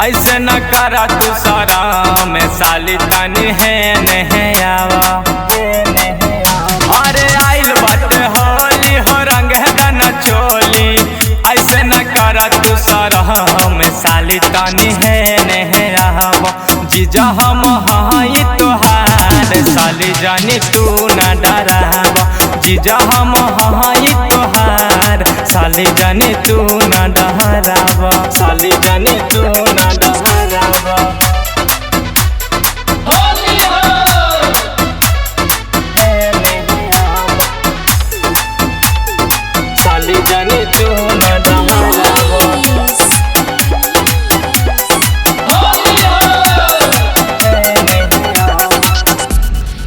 ऐसे न करा तू सारा में साली तनी है नहीं आवा। अरे आइल बाटे होली हो रंग दना चोली, ऐसे न करा तू सारा में साली तनी है नहीं आवा। जीजा हम हाई तोहार साली जानी तू न डरावा। जीजा हम हाई तोहार साली जानी तू न डरावा। साली जानी तू न डरावा। साली जानी तू न डरावा।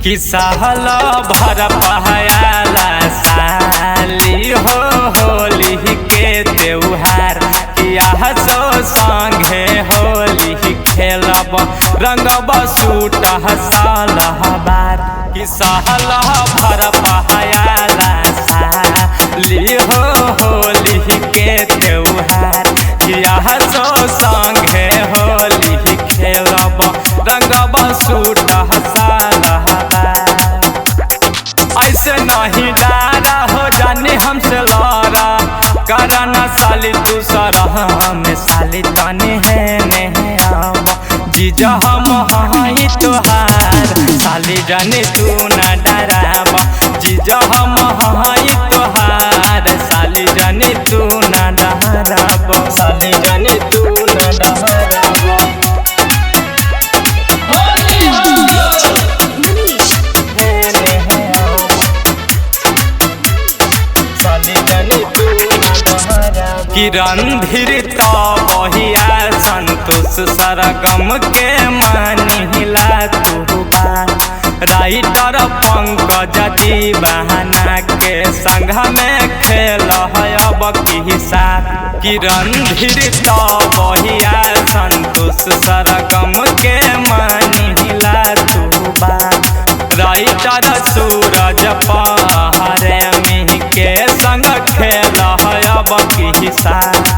कि सहला भर पहला साली हो होली के त्योहार। किया सो संगे होली खेलब रंगब सूट सालहबार। कि सहला भर पहला साली हो होली के त्योहार। किया सो संगे होली खेलब रंगब सूट ऐसे नहीं डारा हो जाने हमसे लड़ा। कराना साली तू सरह में साली तनी है नहीं आवा। जीजा हम हाई तोहार साली जाने तू न डरावा। जीजा हम हाई तोहार साली जाने तू न डरावा। साली जाने तू न डरावा। कि रणधीर तो बहिया संतोष सरगम के मानिला तू बात। राइटर पंकज दीवाना के संग में खेल अब की साथ। कि रणधीर तो बहिया संतोष सरगम के मानिला तू बात। राइटर सूरज पहरे मिह के संग खेल अब की साथ।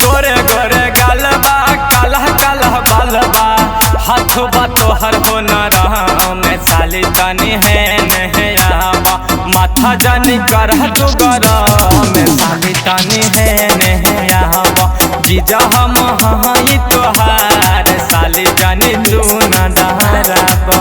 गोरे गोरे गलबा काला काला बलबा हाथ बा तोहर हो न रहा में साली तनी है नहीं आवा। माथा जानी कर तू गरम में साली तनी है नहीं आवा। जीजा हम हाई तोहार साली जानी तू न डरावा।